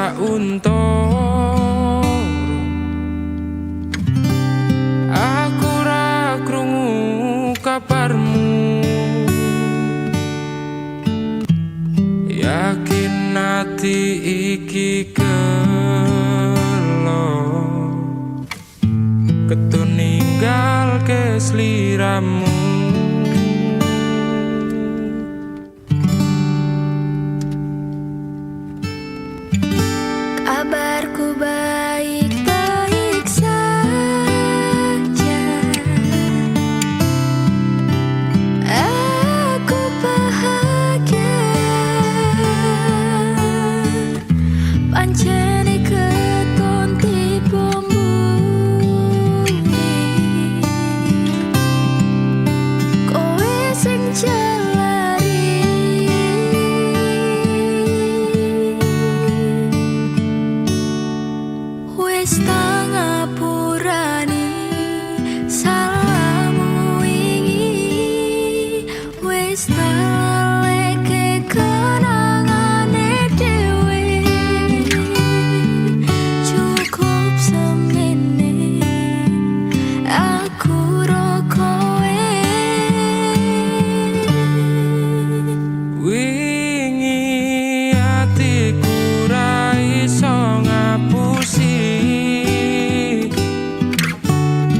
sauntara. Aku ra krungu kabarmu, yakin ati iki gelo ketun ninggal ke sliramu. Kabarku baik-baik saja, aku bahagia. Pancene keton tiba bumi, kowe sing jalari. Wis tak ngapurani salahmu wingi, wis tak leke kenangane dhewe. Cukup semene aku ro kowe. Wingi atiku ra iso ngapusi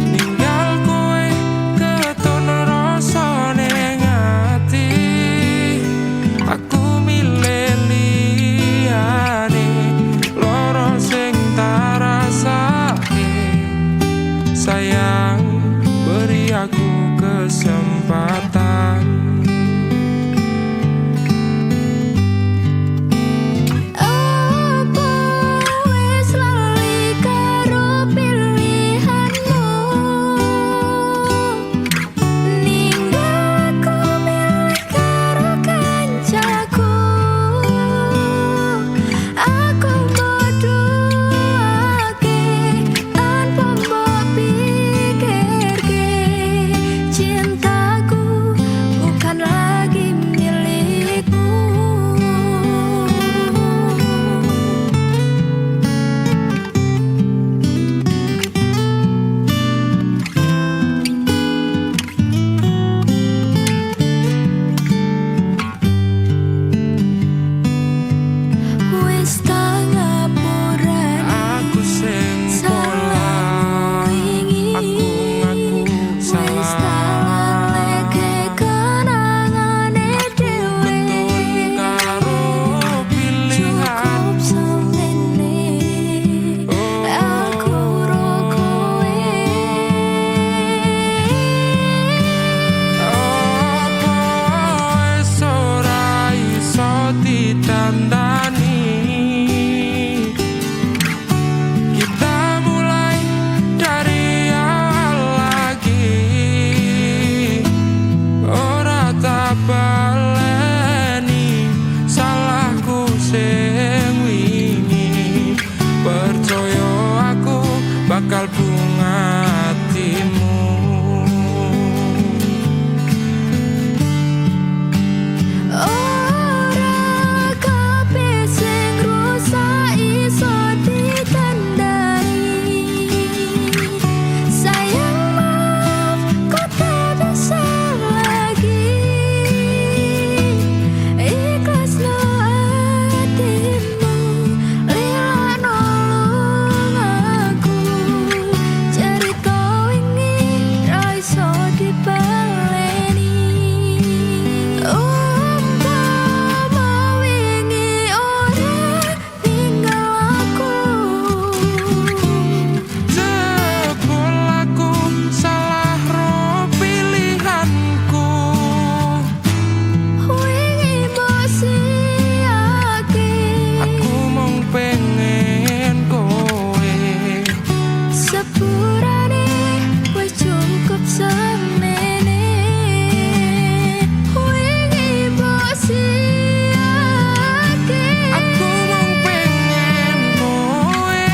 ninggal kowe keton rasa ning ati. Aku milih liyane loro sing tak rasake. Sayang, beri aku kesempatan. Apa wis lali karo pilihanmu, ninggal aku milih karo kancaku. Aku moduake tanpa mbok pikirke, cintaku bukan lagi milikmu. Wis tak ngapurani Aku sing pola, wingi, aku ngaku wis tak salah. leke kenangane dhewe. Ketun karo Cukup pilihanmu. semene aku ro kowe. Apa wis ora iso ditandani? Kita mulai dari awal lagi. Ora tak baleni salahku sing wingi. Percaya aku bakal bunga hatimu. Ora kabeh sing rusak iso ditandani. Sayang, maaf, kau tak bisa lagi. Ikhlasno hatimu, lila nolong aku. Cerita wingi ra iso dibaleni. Umpama wingi ora ninggal aku, Jebul aku salah ro pilihanku. wingi mbok siake. Aku mung pengen kowe. Sepurane wis cukup semene. Wingi mbok siake. Aku mung pengen kowe.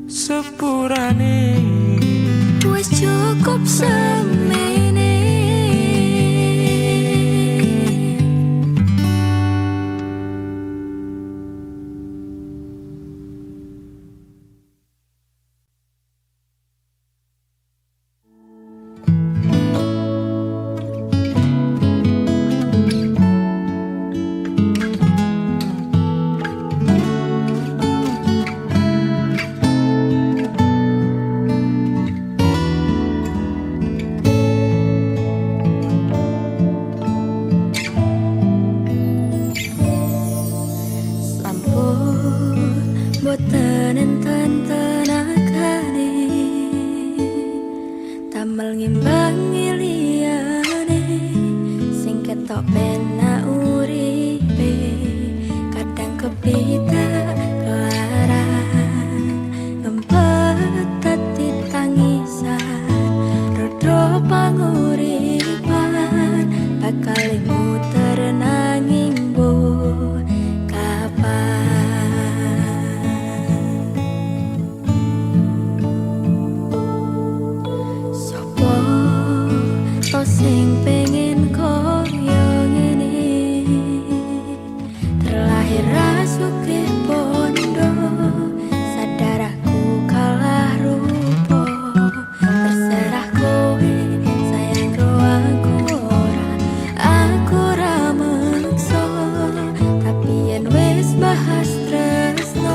Sepurane Wis cukup semene. damel ngimbangi liyane sing ketok penak uripe kadang kepita kelaran ngempet dadi tangisan rodho panguripan bakal muter nanging mbok sing pengen koyo ngene terlahir rasuke bondo sadar aku kalah rupa terserah kowe sayang aku ora meksa tapi yen wis bahas tresno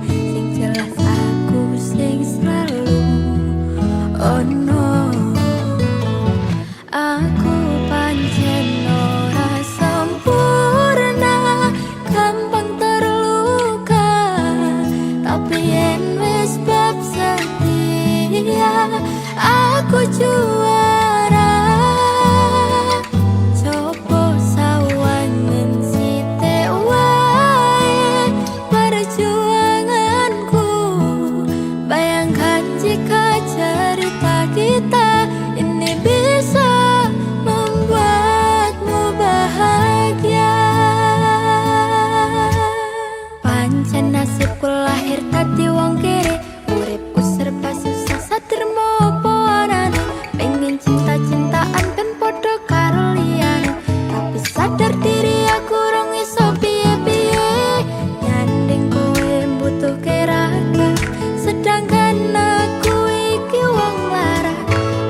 sing jelas aku sing selalu oh no. Aku pancen ora sempurna, gampang terluka. Tapi yen wis bab setia, aku juara. Coba sawangen sithik wae perjuanganku. Bayangkan jika cerita kita ini bisa pancen nasibku lahir tadi wong kere uripku serba susah sadermo apa anane pengen cinta-cintaan ben padha karo liyane tapi sadar diri aku rong iso piye-piye nyanding kowe mbutuhke raga sedangkan aku iki wong lara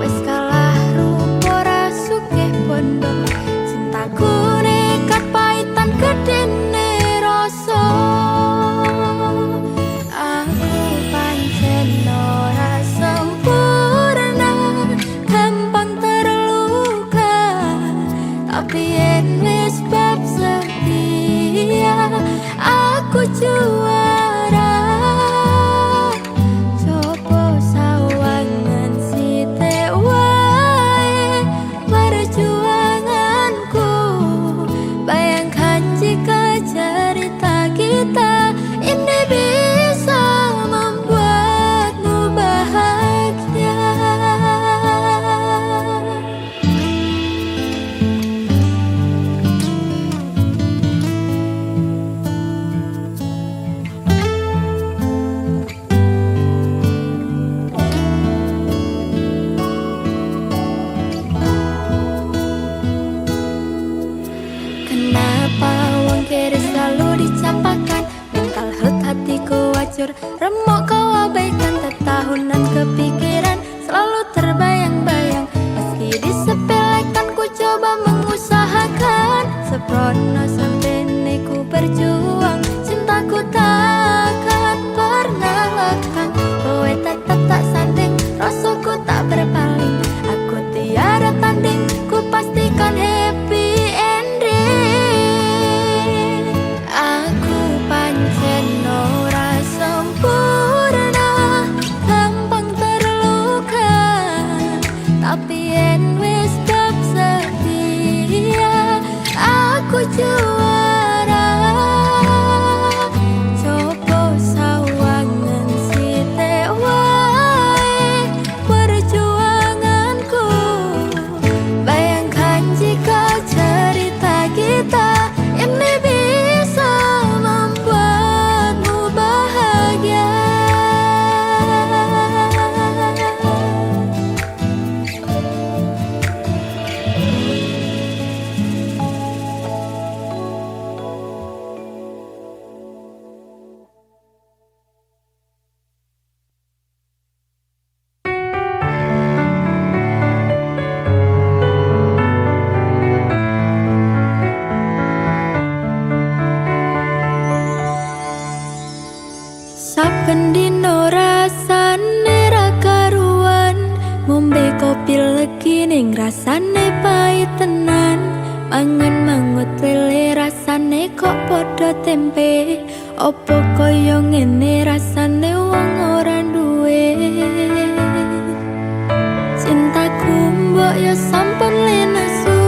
wis kalah rupa rasukeh bondo cintaku nekat paitan gedene rasa. Aku juara. Coba sawangan sithik wae perjuanganku. Bayangkan jika cerita kita ini bisa membuatmu bahagia. Selalu dicapakan mental health hatiku wajur remuk kau abaikan tetahunan kepikiran selalu terbayang-bayang meski disepelekan ku coba mengusahakan seprono sampai ku berjuang cintaku takkan pernah lekang kowe tetap tak sanding rasaku tak berpaling aku tiada tanding ku pastikan happy ora sempurna, gampang terluka. Tapi yen wis bab setia, aku juara. Coba sawangen sithik wae perjuanganku. Bayangkan jika cerita kita ini bisa membuatmu bahagia. Saben dino rasane ra karuan ngombe kopi legi ning rasane pahit tenan mangan mangut lele rasane kok padha tempe opo koyo ngene rasane wong ora duwe mbok ya sampun lenesu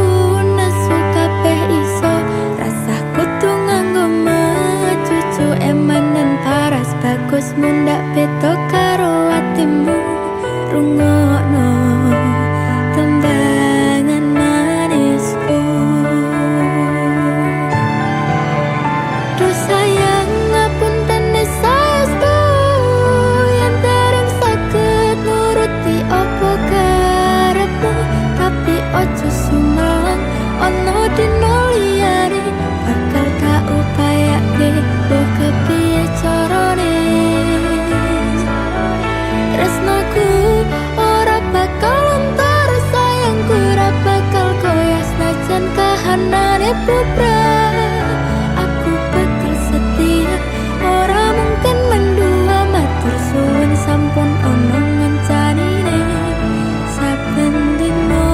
nesu kabeh iso rasah kudu nganggo cucu emanen paras bagus mundak beda karo atimu rungokno tembangan manisku. Duh sayang ngapunten saestu yen dereng saged nuruti apa karepmu, tapi ojo sumelang ono dino liyane bakal tak upayake mbok kepiye carane. Tresnaku ora bakal luntur, sayangku ora bakal koyo senajan kahanane bubrah. Aku bakal setia, ora mungkin mendua matur suwun sampun ono ngencanine saben dino.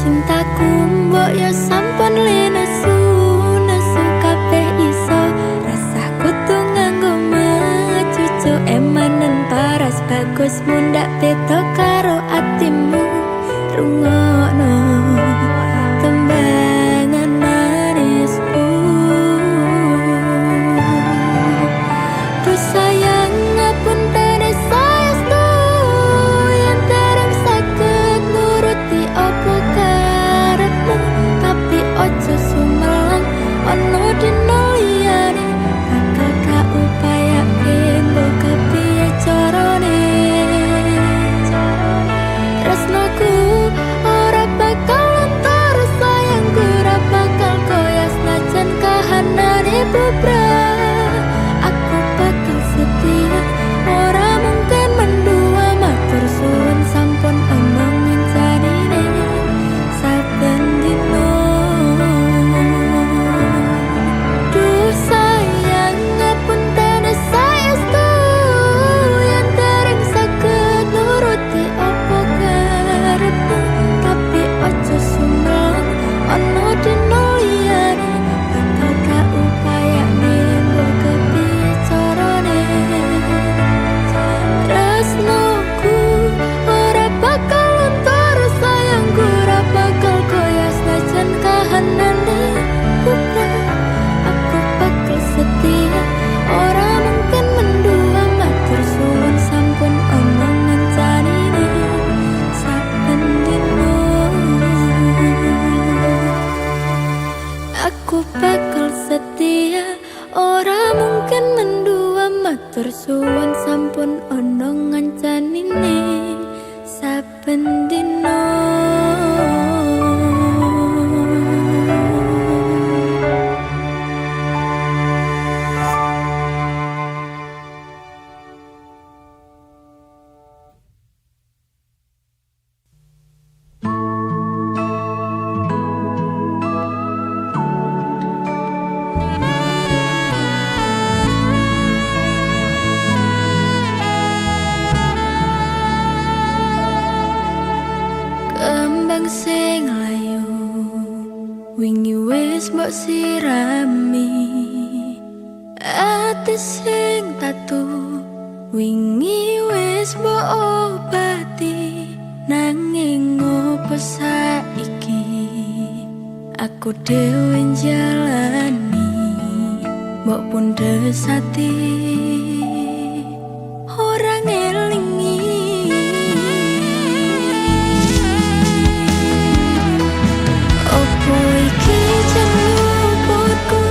Cintaku mbok ya sampun lenesu nesu kabeh iso rasah kudu nganggo cucu emanen paras bagus mundak beda karo atimu rungokno tembangan manisku. Duh sayang ngapunten saestu yen dereng saged nuruti apa karepmu, tapi ojo sumelang ono dino liyane bakal tak upayake mbok kepiye carane. Tresnaku ora bakal luntur, sayangku ora bakal koyo senajan kahanane bubrah. Aku bakal setia, ora mungkin mendua matur suwun sampun ono ngencanine saben dino. Duh sayang ngapunten saestu yen dereng saged nuruti apa karepmu, tapi ojo sumelang ono dino liyane bakal tak upayane mbok kepiye carane. Tresnaku ora bakal luntur, sayangku ora bakal koyo senajan kahanane bubrah. Aku bakal setia, ora mungkin mendua matur suwun sampun ono ngencanine saben dino. Aku bakal setia, ora mungkin mendua matur suwun sampun ono ngencanine saben dino. Kembang sing layu wingi wis mbok sirami, ati sing tatu wingi wis mbok obati, nanging opo saiki aku dhewe njalani mbok pundhes ati ora ngelingi. Opo iki jenengku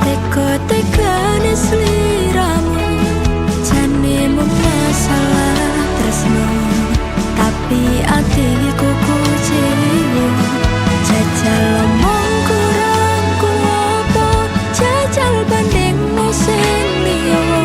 teka-tekane sliramu, jane mung masalah tresno, tapi atiku kuciwa jajal omong kurang kuopo jajal banding sing liya.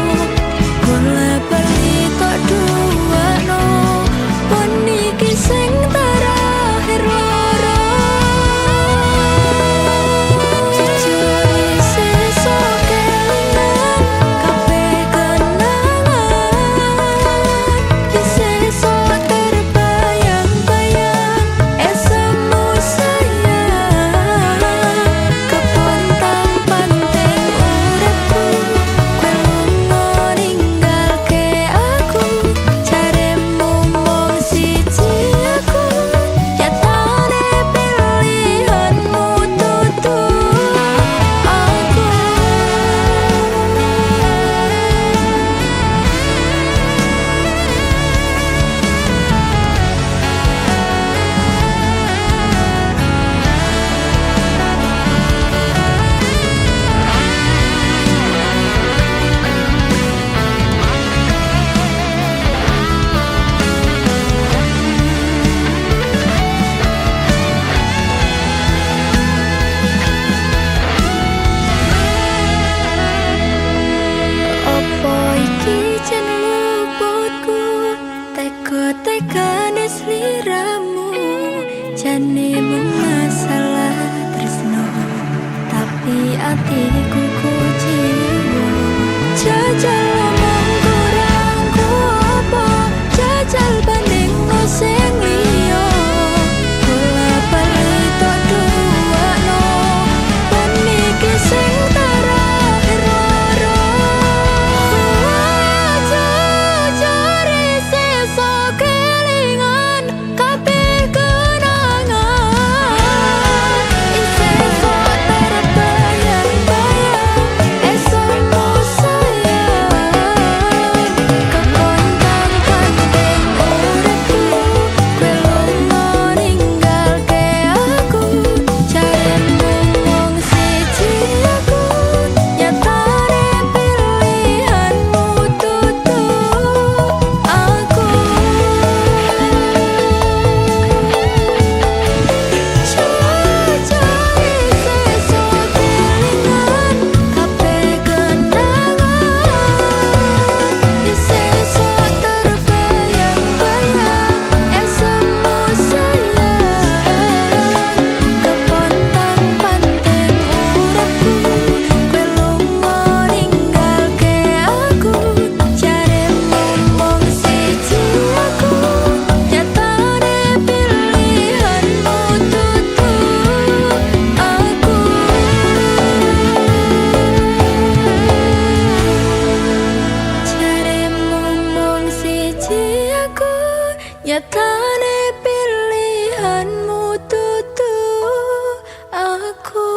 Tegane sliramu jane mung masalah tresno tapi atiku kuciwa jajal omong kurang apa jajal banding no sing liya kula bali tok duwano ben iki sing terakhir loro jajari sesok kelingan kabeh kenangan isesok terbayang-bayang esokmu sayang kekontang penting uripku kowe lunga ninggalke aku jaremu mung siji aku nyatane pilihanmu tutu aku jajari sesok kelingan kabeh kenangan isesok terbayang-bayang esokmu sayang kepontang panting uripku kowe lunga ninggalke aku jaremu mung siji aku nyatane pilihanmu tutu aku jaremu mung siji aku nyatane pilihanmu tutu aku.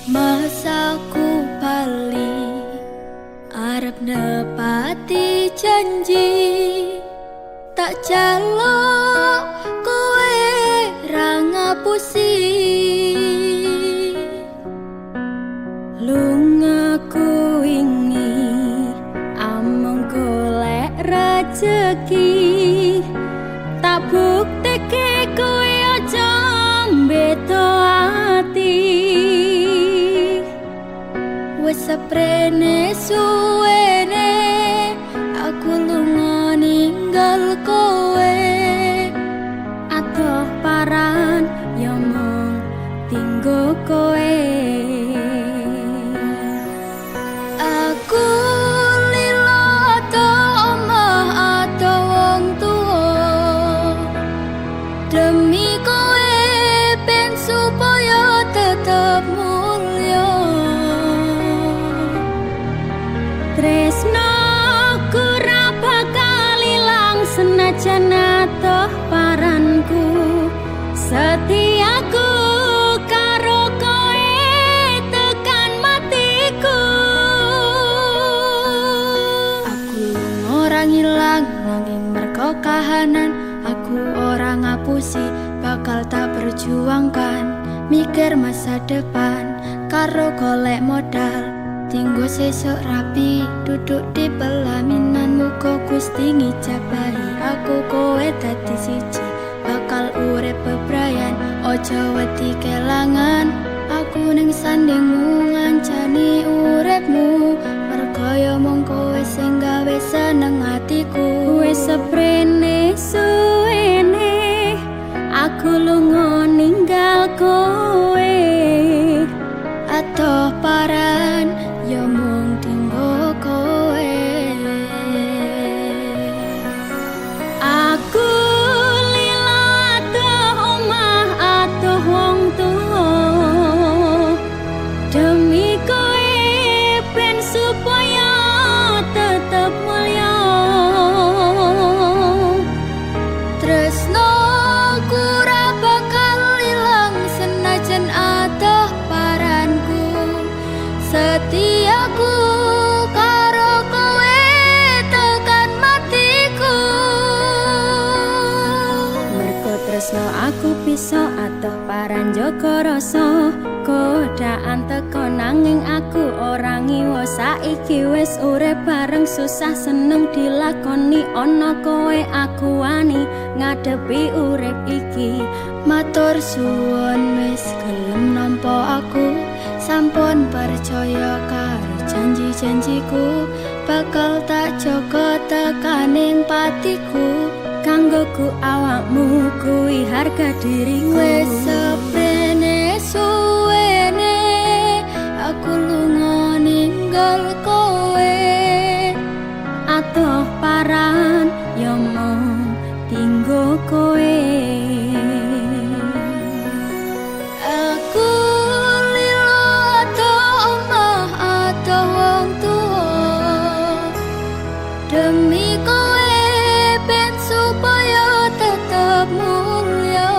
Masaku bali arep nepati janji tak jaluk kowe ra ngapusi lungaku wingi among golek rejeki tak bukteke kowe aja mbeto ati wes seprene suwene aku lunga ninggal kowe adoh paran ya mung tinggo kowe aku lilo ato omah ato wong tuwa demi kowe ben supaya tetep mulya tresnoku ra bakal ilang senajan atoh paranku setiaku karo kowe tekan matiku aku ora ngilang nanging mergo kahanan aku ora ngapusi bakal tak perjuangkan mikir masa depan karo golek modal tinggo sesuk rapi duduk di pelaminan muga Gusti ngijabahi aku kowe dadi siji bakal bakal urip bebrayan. Ojo wedi kelangan, aku ning sandingmu ngancani uripmu. Mergo yo mung kowe sing gawe seneng atiku. Wis seprene suwene aku lunga ninggal kowe. Atoh paran yo mung tinggo kowe. Aku lila atoh omah atoh wong tuwa demi kowe ben supaya tetep mulya. Tresno ora bakal ilang senajan atoh paranku. Setiaku karo kowe tekan matiku. Mergo tresno aku bisa atoh paran jaga rasa. Godaan teko nanging aku ora ngiwa. Saiki wis urip bareng susah seneng dilakoni. Ana kowe aku wani ngadepi urip iki. Matur suwun wis gelem nampa aku. Sampun percaya karo janji-janjiku. Bakal tak jaga tekaning patiku. Kanggoku awakmu kuwi harga diriku. Wis seprene suwene aku lunga ninggal kowe. Atoh paran yo mung tinggo kowe. Aku lilo atoh omah atoh wong tuwa demi kowe ben supaya tetep mulya.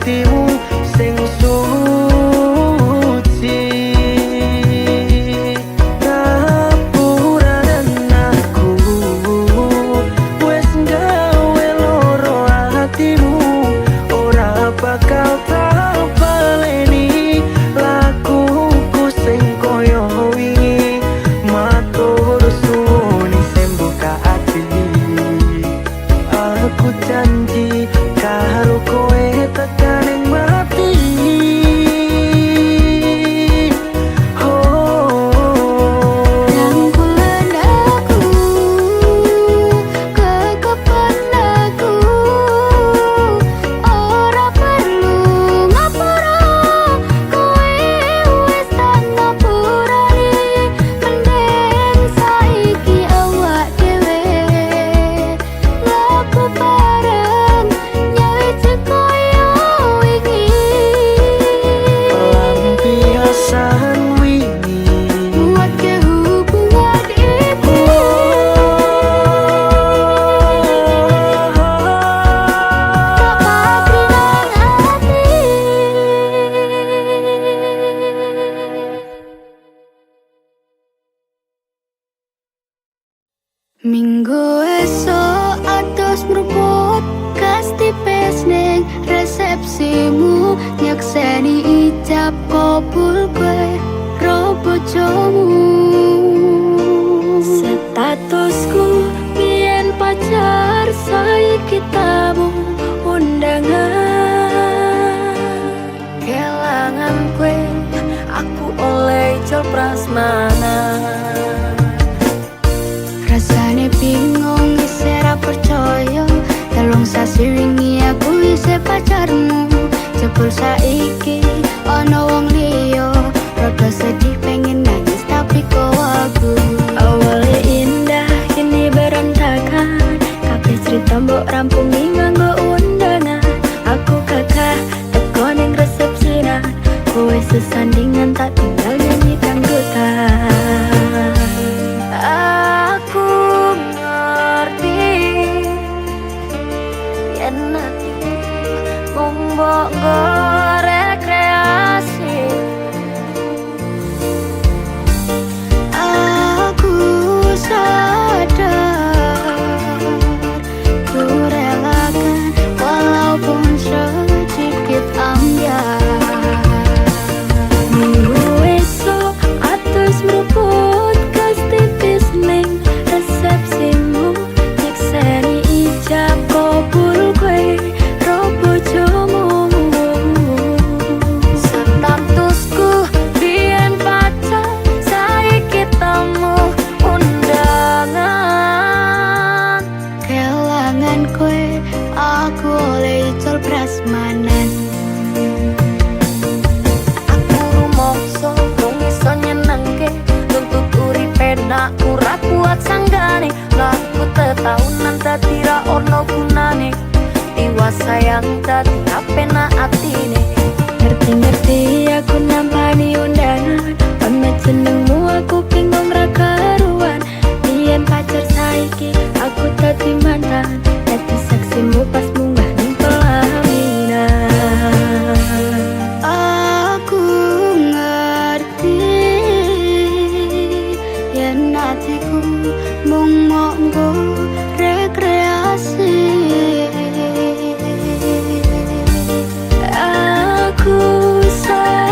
atimu sing suci. Ngapuranen aku wes gawe loro atimu, ora bakal tak baleni lakuku sing koyo wingi. Matur suwun sing buka ati, aku janji karo kowe tekan ing mati. Rangkulan aku, kekepan aku, ora perlu ngapura, kowe wis tak ngapurani. Mending saiki awak dhewe laku bareng nyawiji koyo wingi. Pelampiasan wingi Nguatke hubungan itu. Minggu esok atus meruput kas tipis ning resepsimu, nyakseni ijab kabul kowe ro bojomu. Statusku biyen pacar, saiki tamu undangan. Kelangan kowe aku oleh ijol prasmanan. Rasane bingung isih ra percaya, telung sasi wingi aku isih pacarmu. Jebul saiki ana wong liya, rada sedih pengen nangis tapi kok aku. Awalnya indah kini berantakan, kabeh cerita mbok rampungi nganggo undangan. Aku kakak teko ning resepsinan, kowe sesandingan tak tinggal nyanyi dangdutan. Aku ngerti yen atiku mung mbok nggo rekreasi. Aku sadar ku relakan walaupun sedikit ambiar. Minggu esok atus meruput kas tipis ning resepsimu, nyekseni ijab kabul kowe ro bojomu. Statusku biyen pacar, saiki tamu undangan. Kelangan kowe aku oleh ijol prasmanan. Aku rumangsa mung iso nyenengke, nuntut uripe nak ora kuat sanggane. Laku tetahunan dadi ra ono gunane, tiwas sayang dadi apenak atine. Ngerti-ngerti aku nampani undangan, ono jenengmu aku bingung ra karuan. Biyen pacar saiki aku dadi mantan, dadi saksimu pas munggah ning pelaminan. Aku ngerti yen atiku mung nggo rekreasi. Aku sadar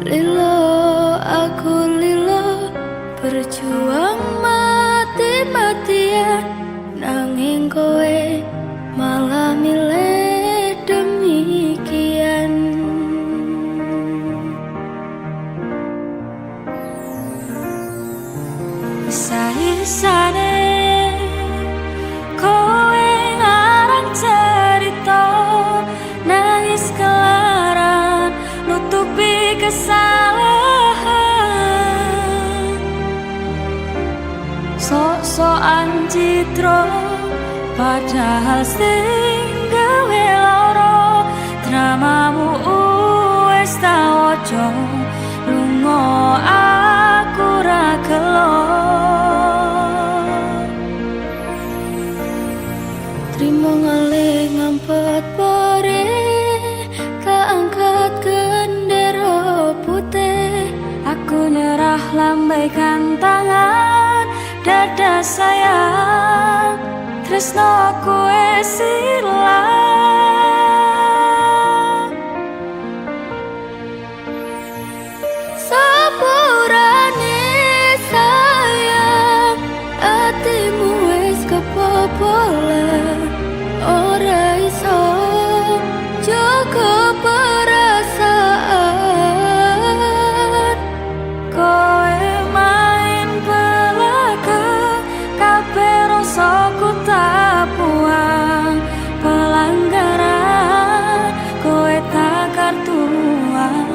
Lilo, aku lilo, berjuang mati-matian, nanging kowe malah milih demikian. Isa-isane kowe ngarang cerita, nangis kelaran nutupi kesalahan. Sok-sokan citra padahal sing gawe lara, dramamu wis tak waca, lunga aku ra gelo. Trimo ngalih ngampet pare, tak angkat gendera putih. Aku nyerah lambaikan tangan, dada sayang, tresnoku wis ilang. Sepurane sayang, atimu wis kebobolan, ora iso jaga perasaan. Kowe main belakang, kabeh rasaku tak buang. Pelanggaran kowe tak kartu abang.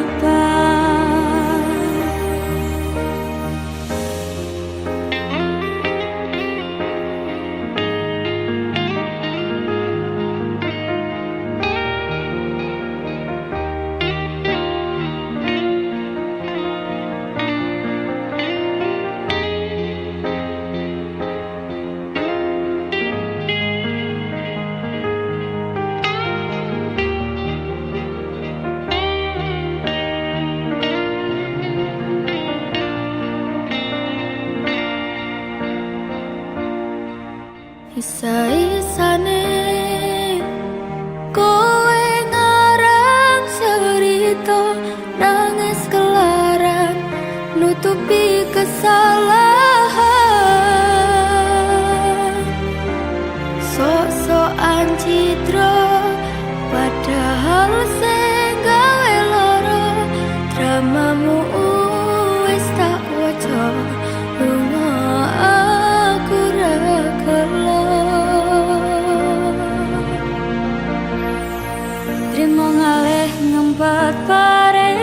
Isa-isane kowe ngarang cerita, nangis kelaran nutupi kesalahan. Sok-sokan citra padahal sing gawe lara, dramamu wis tak waca, lunga aku ra gelo. Trimo ngalih ngempet pare,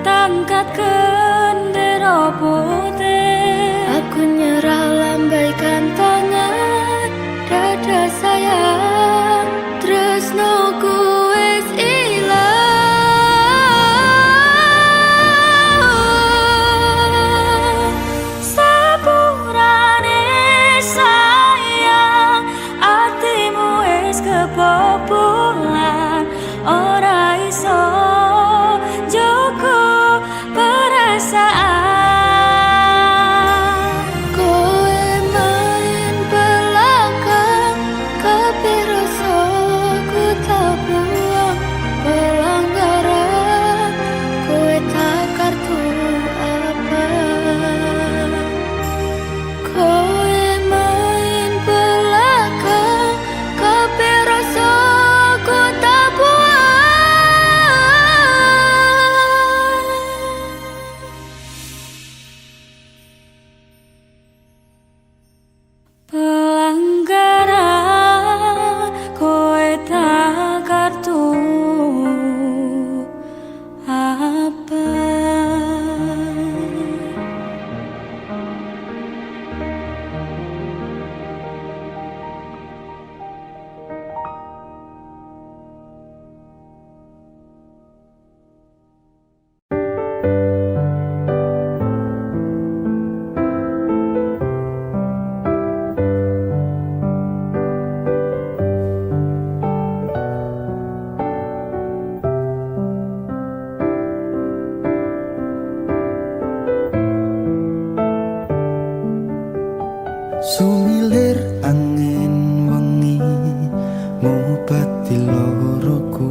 tangkat gendera putih. Aku nyerah lambaikan tangan, dada sayang, tresnoku wis ilang. Sepurane sayang, atimu wis kebobolan, ora iso jaga perasaan. Kowe main belakang, kabeh rasaku tak buang. Pelanggaran kowe tak kartu abang. Kowe main belakang, kabeh rasaku tak buang. Pelanggaran kowe tak kartu abang. Sumilir angin wengi ngobati loroku,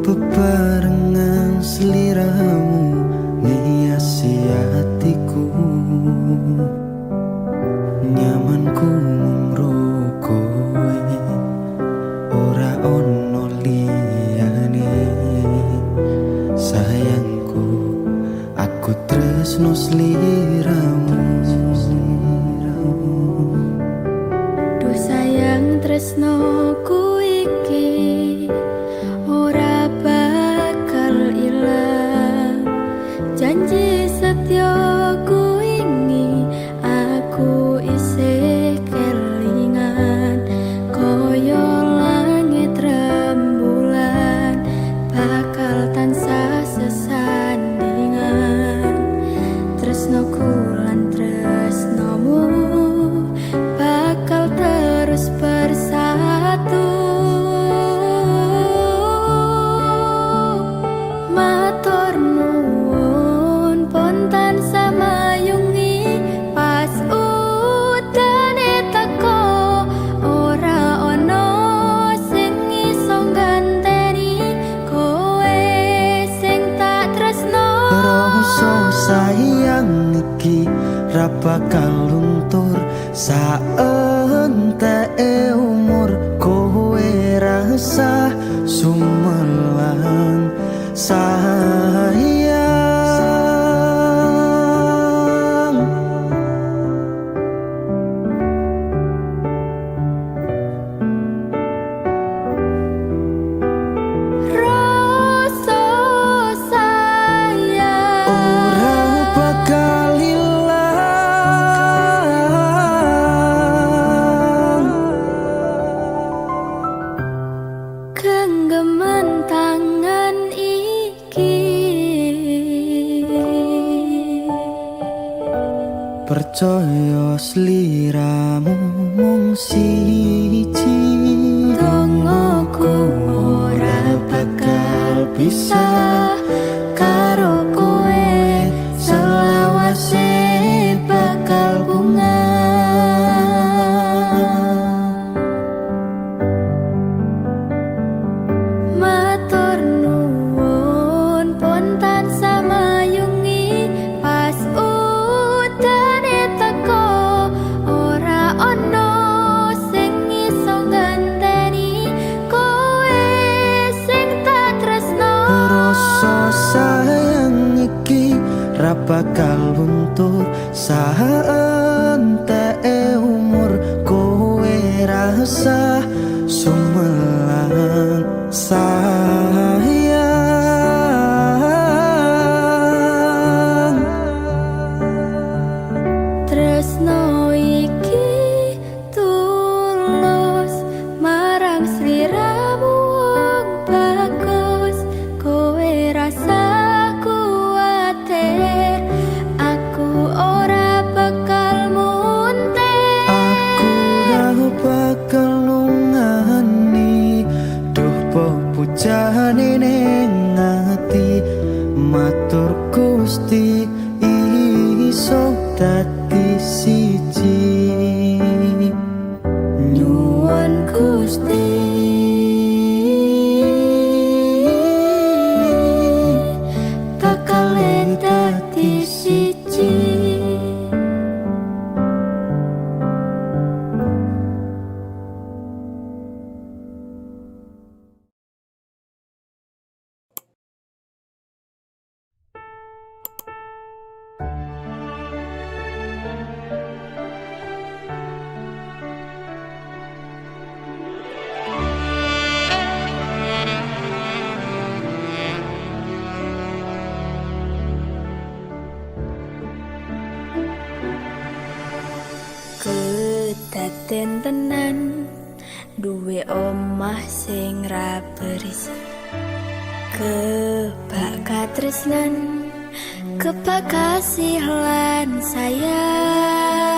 Bebarengan seliramu ngiasi hatiku, nyamanku mung kowe, ora ono liyane. Sayangku, aku tresno sliramu. Duh sayang tresnoku iki ora bakal ilang. Janji setyaku ini aku isih kelingan. Koyo langit rembulan bakal tansah sesandingan. Tresnoku lan tresnomu bakal terus bersatu. Matur nuwun pontan samayungi pas udane teko, ora ono sing iso ganteni kowe sing tak tresno. Rasa sayang iki ra bakal luntur saenteke umur. Kowe rasa sumelang sayang. Rasa sayang Ora bakal ilang. genggaman tangan iki. Percaya sliramu mung siji, Dongoku ora bakal bisa karo kowe, selawase bakal bunga. Matur nuwun pontan samayungi pas udane teko, ora ono sing iso ganteni kowe sing tak tresno. rasa sayang iki ra bakal luntur saenteke umur. Kowe rasa sumelang sayang. Tresno iki tulus marang sliramu wong bagus. Kowe rasa kuwatir aku ora bakal muntir. Aku ra bakal nungani, duh pepujane ning ati. Matur Gusti iso dadi siji. Nyuwun Gusti bakal dadi siji. Kedaden tenan duwe omah sing ra berisik. Kebak katresnan, kebak kasih lan sayang.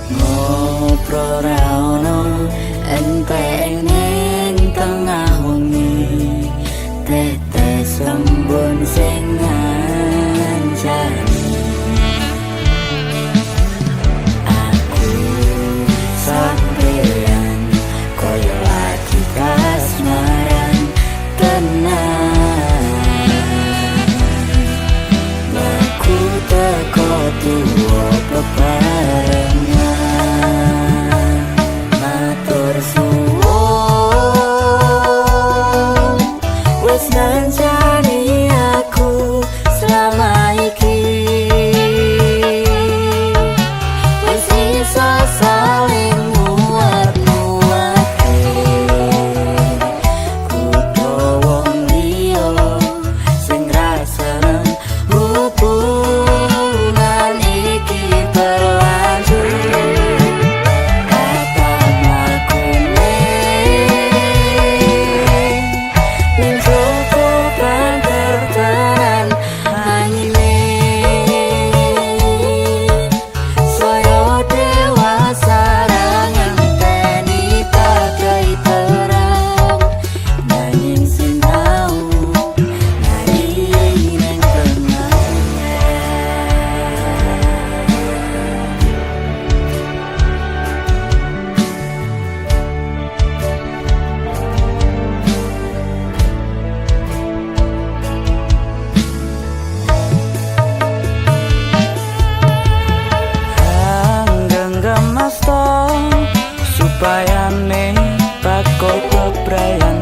Ngobrol ra ono bebarengan. Matur suwun wis ngancani aku selama iki, wis iso saling muat-muati. Kudu wong liya sing rasane hubungan iki berlanjut. Kata mlakune ning joko banter tenan anyine, saya dewasa ngenteni bagai terang nanging sinau nari ning Genggam asta supaya ne bako bebrayan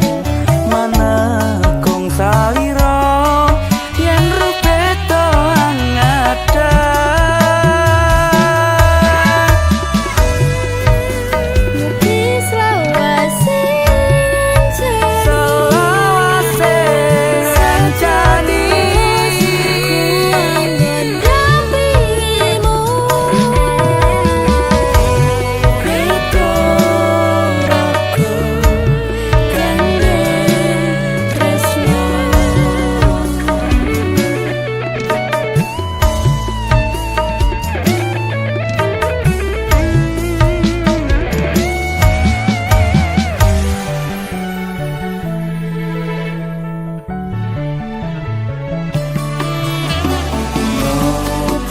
menekung salira yen rupe to angada. Mugi selawase Selawase sancani mendampingimu. Rito roko gandeng tresno.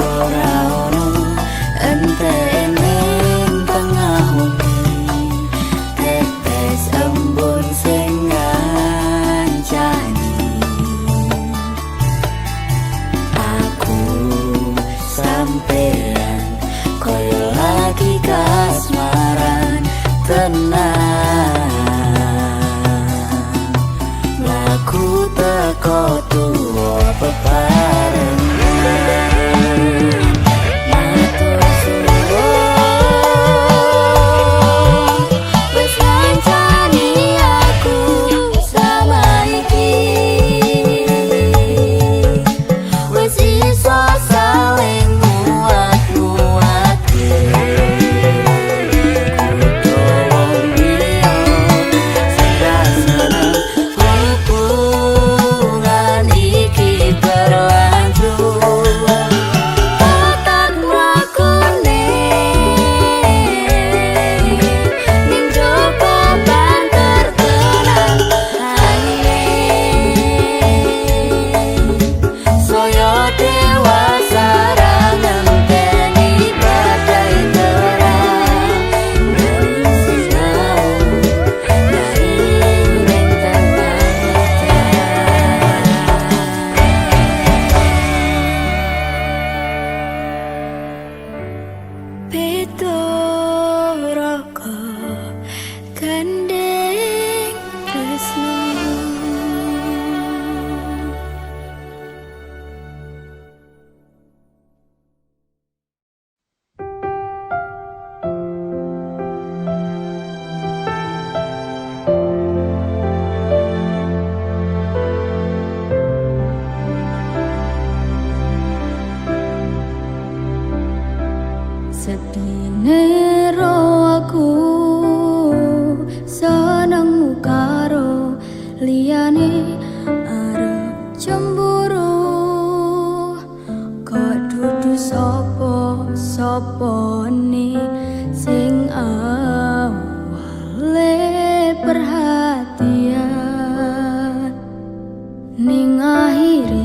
Ora ono entene tengah wengi, tetes embun sing ngancani. Aku sampean koyo lagi kasmaran tenang. Laku teko tuwa bebarengan. Matur suwun wis ngancani aku sama iki, wis iso saling muat-muati. Kudu wong liya sing rasane hubungan iki berlanjut. Tekan mlakune ning joko banter tenan anyine, saya dewasa ra ngenteni badai terang nanging sinau nari ning Pito roko gandeng tresno. Sedine ro aku senengmu karo liyane arep cemburu. Kok dudu sapa-sapane sing awale perhatian ning akhire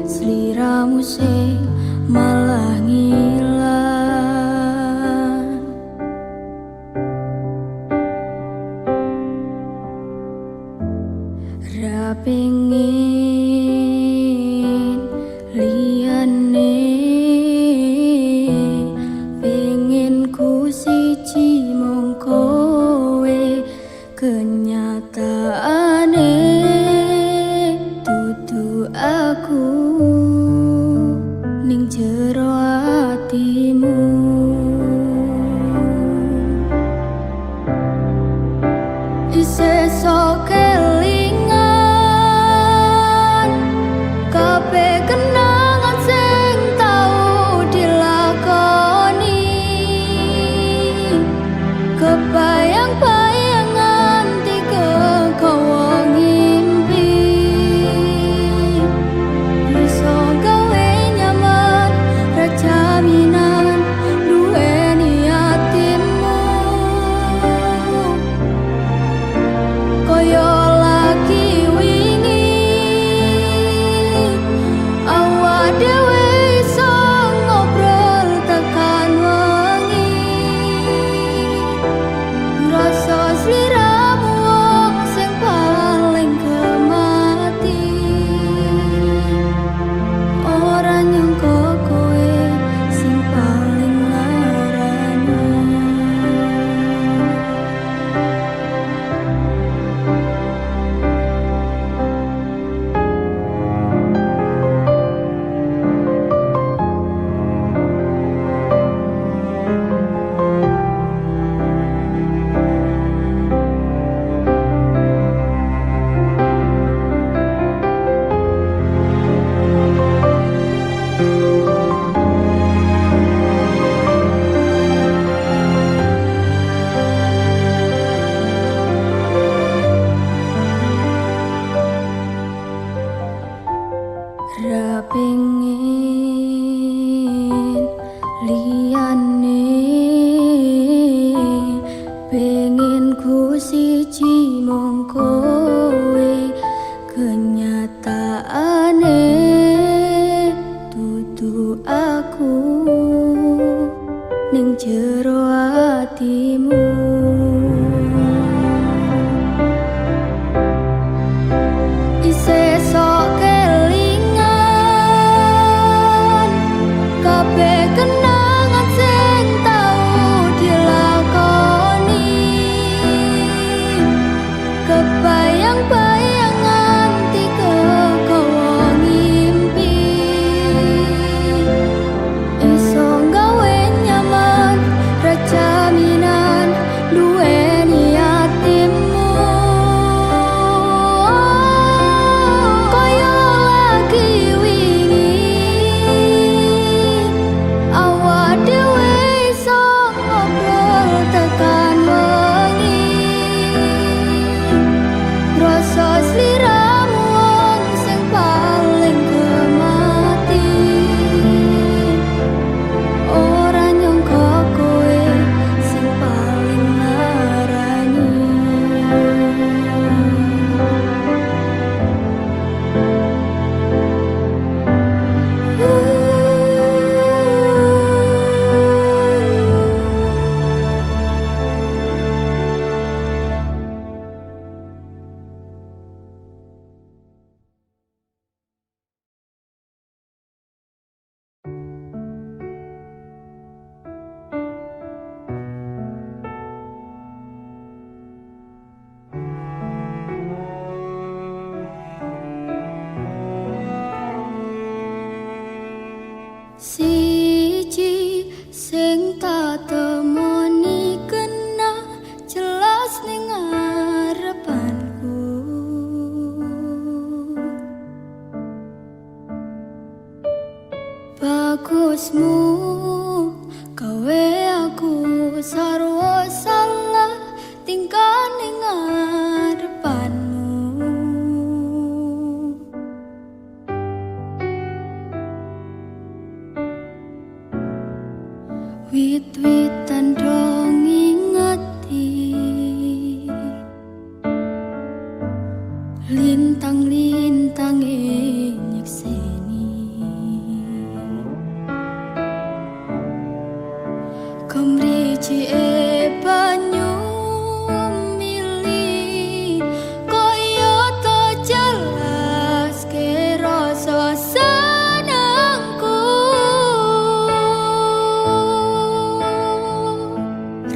sliramu sing malah ngilang. Ra pengin liyane ning jero atimu. Isih sok kelingan kabeh kenangan sing tau dilakoni, kebayang-bayang nganti kekowo ngimpi. Iso gawe nyaman rajaminan duweni atimu, koyo lagi wingi awak dhewe iso ngobrol tekan wengi. Rasa sliramu wong sing paling kemati, ora nyangka kowe sing paling narani. Siji sing tak temoni kena jelas ning ngarepanku, bagusmu gawe aku sarwa salah tingkah ning ngarepanmu. Wit-witan dong ingeti, lintang-lintang nyekseni, kemriji banyu mili, koyo to jelas ke rasa senengku.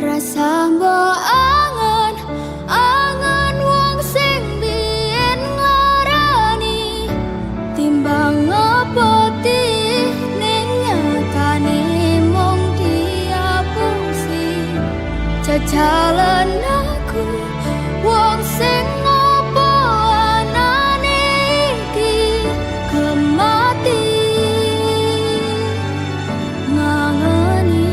Rasa mbok angen, angen wong sing biyen nglarani, timbang ngepoti ning nyatane mung diapusi. Jajalan aku wong sing ngopo anane iki kemati ngangeni.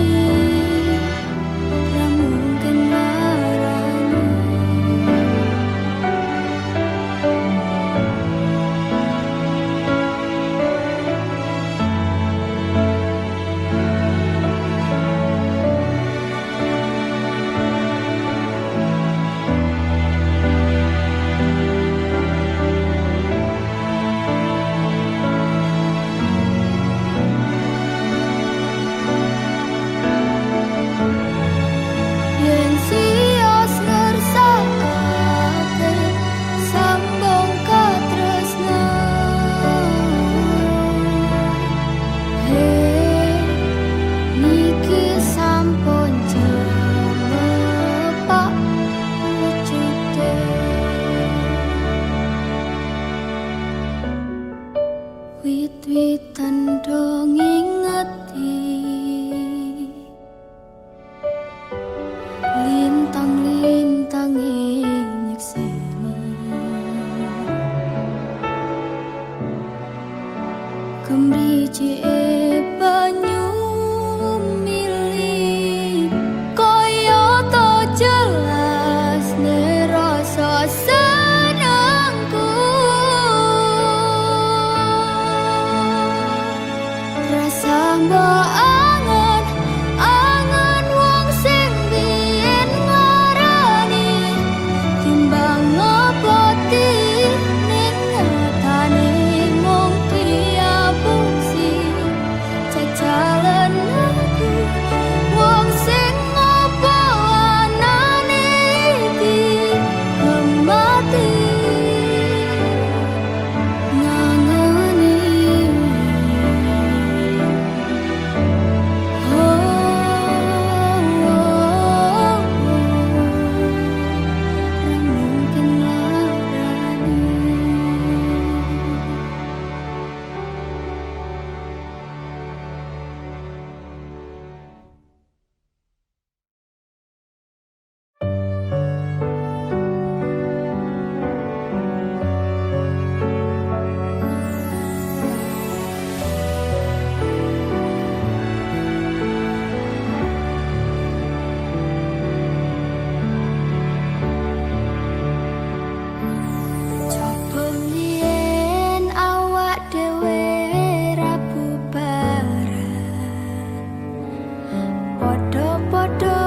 Podo-podo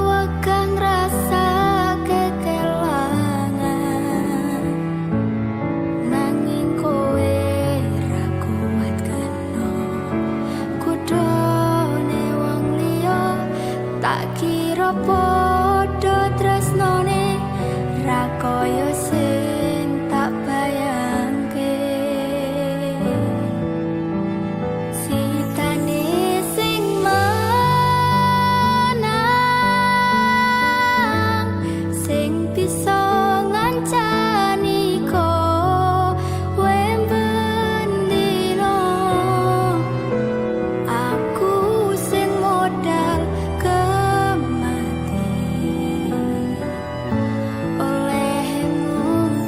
wegah ngrasake kelangan, nanging kowe ra kuat kena kudune wong liya. Tak kira podo tresnane ra kaya sing tak bayangke. Sitane sing menang, sing bisa ngancani kowe bendino. Aku sing modal kemati olehmu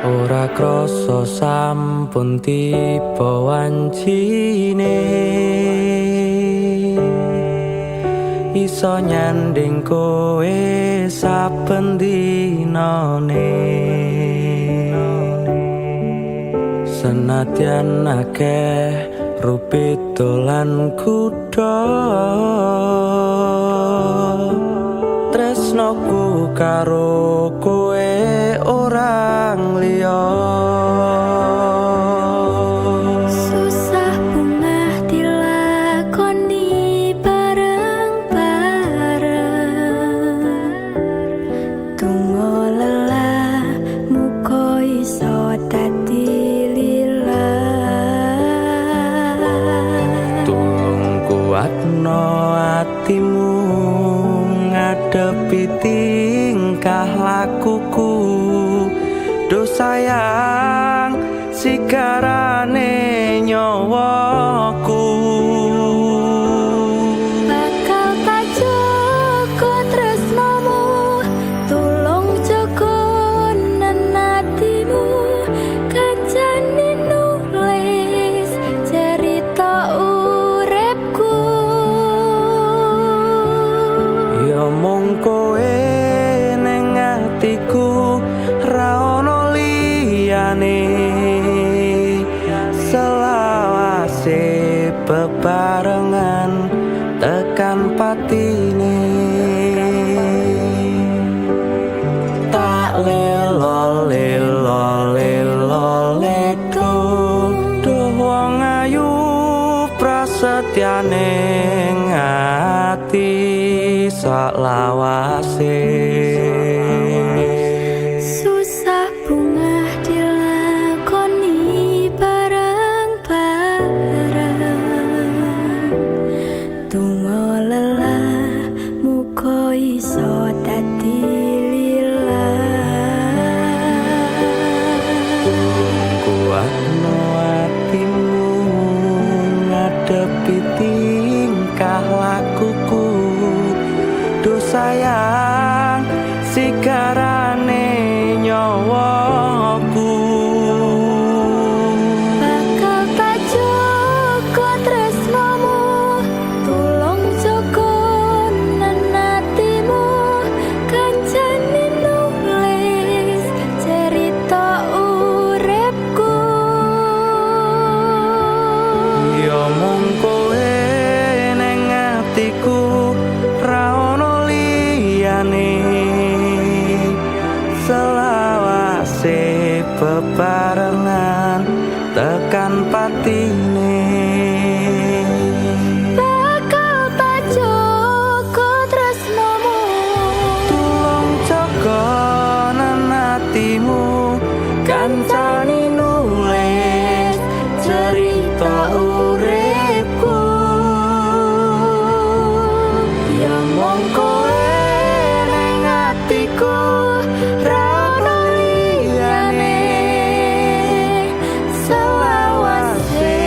ora krasa sampun tiba wancine iso nyanding kowe saben dinane senadyan akeh rupito lan kuda tresnoku karo kowe orang liya Susah bungah dilakoni bareng-bareng Tunggu lelah muka iso dadi lillah tulung kuatno atimu ngadepi tingkah lakuku do sayang sigarane nyawaku Bakal tak jaga tresnamu tulung jaga nenatimu kancane nulis cerita uripku ya mung kowe ning atiku ra ono liyane selawase bebarengan tekan patine tak lelo lelo lelo ledo duh wong ayu prasetyane ngati sak lawase Susah bungah dilakoni bareng-bareng Tunggu lelah muka iso dadi lillah kuatno atimu ngadepi tingkah lakuku do sayang sigarane nyawaku Bakal tak jaga tresnamu tulung jaga nenatimu kancane nulis cerita uripku ya mung kowe ning atiku ra ono liyane selawase bebarengan tekan patine Bakal tak jaga tresnamu tulung jaga nenatimu kancane nulis cerita uripku ya mung kowe ning atiku ra ono liyane selawase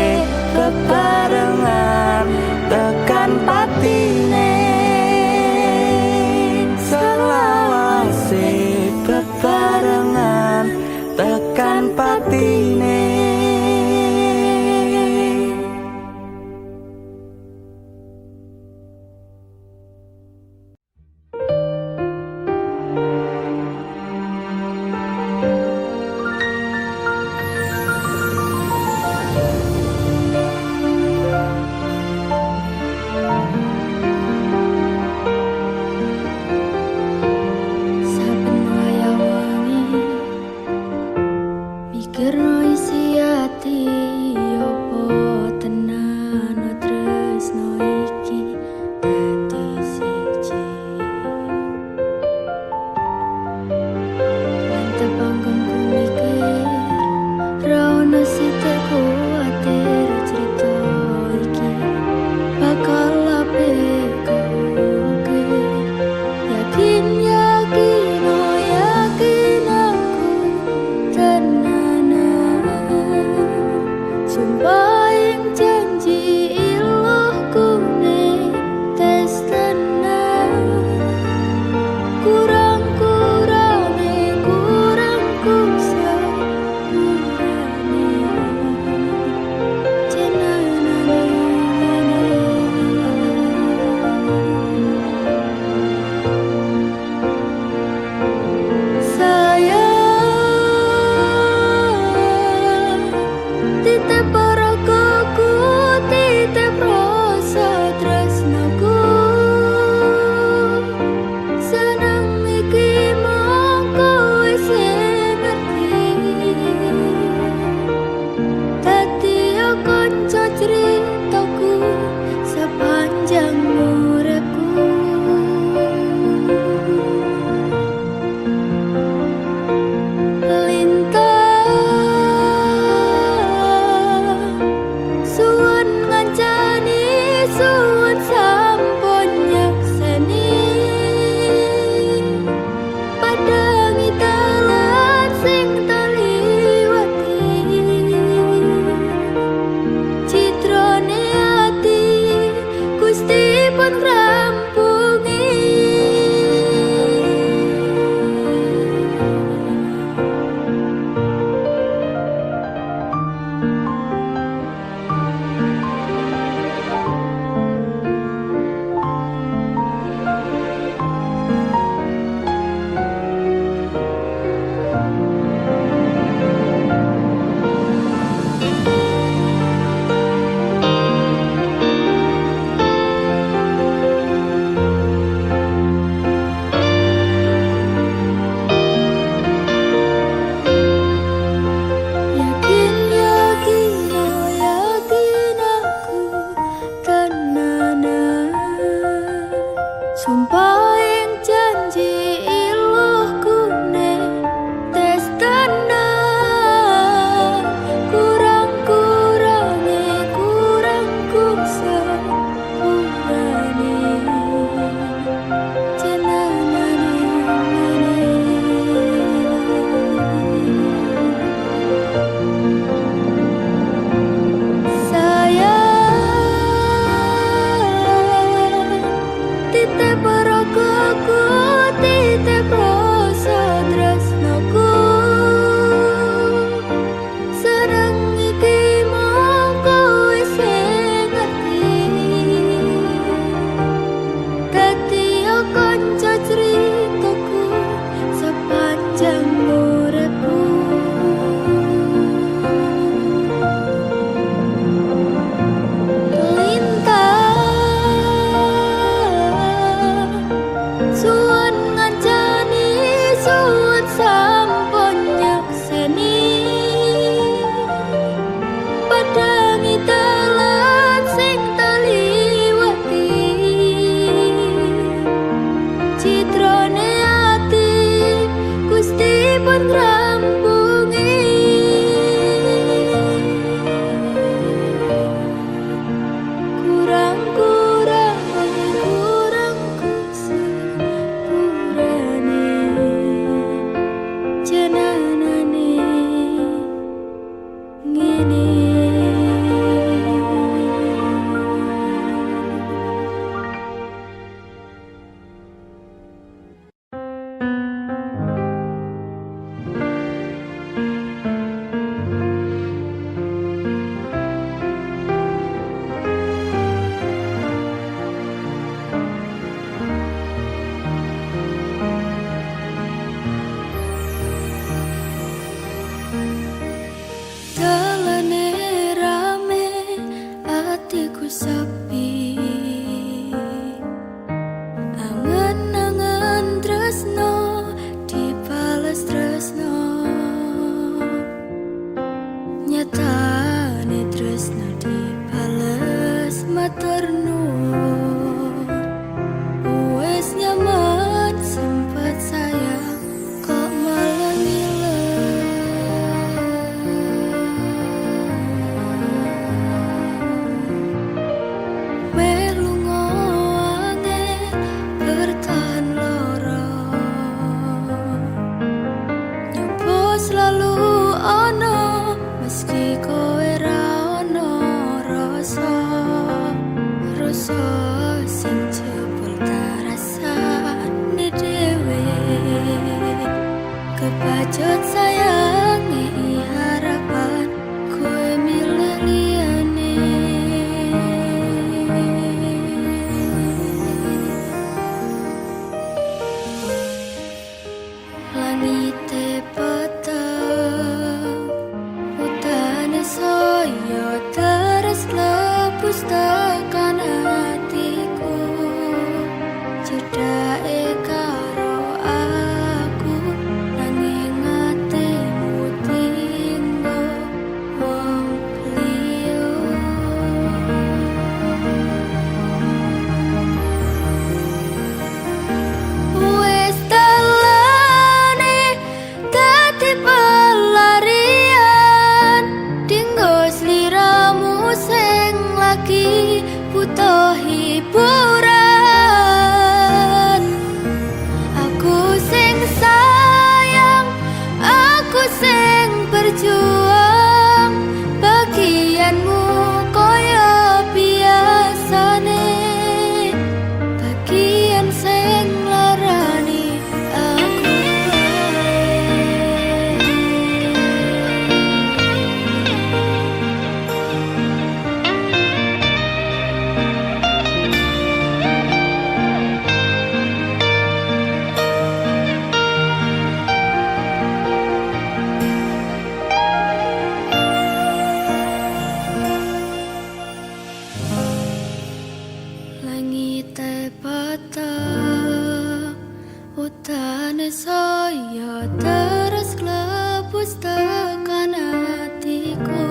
Mutane saya terus klebus tekan hatiku,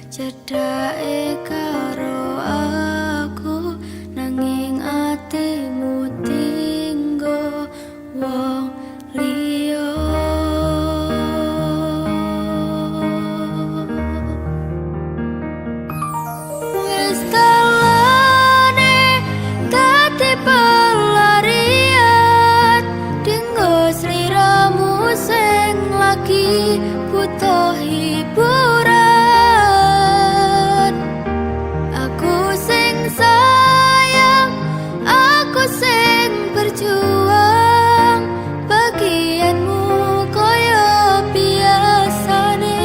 cedake karo aku nanging atimu tinggo wong liya. Wis dalane dadi pelarian dinggo sliramu sing lagi butuh hiburan. Aku sing sayang, aku sing berjuang, bagianmu koyo biasane,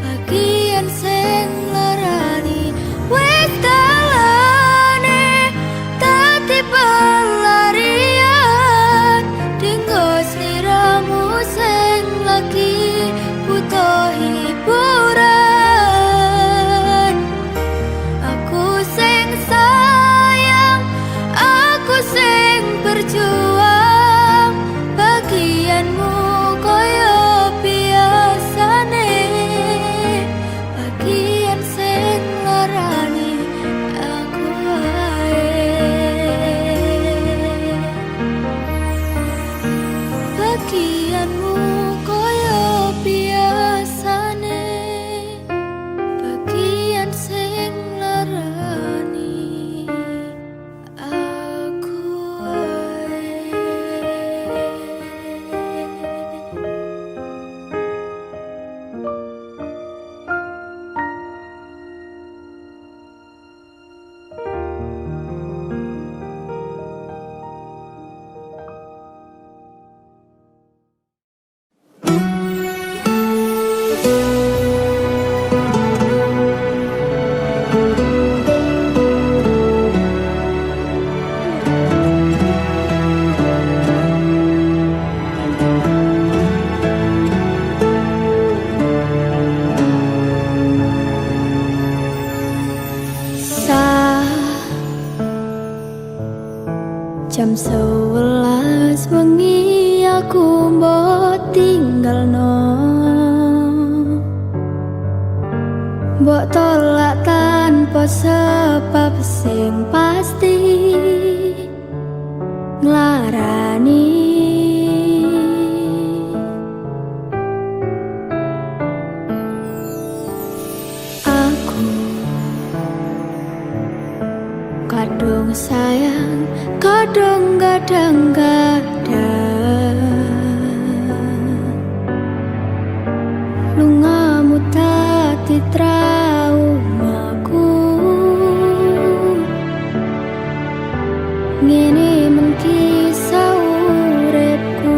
bagian sing larani. Wis dalane dadi pelarian dinggo sliramu sing lagi butuh hiburan. Aku sing sayang, aku sing berjuang, bagianmu koyo biasane, bagian sing larani aku wae. Bagianmu koyo biasane, bagian sing larani aku wae. Jam 11 wengi aku mbok tinggalno, mbok tolak tanpa sebab sing pasti nglarani. Aku kadung sayang, kadung gadang-gadang, lungamu dadi traumaku. Ngene men kisah uripku,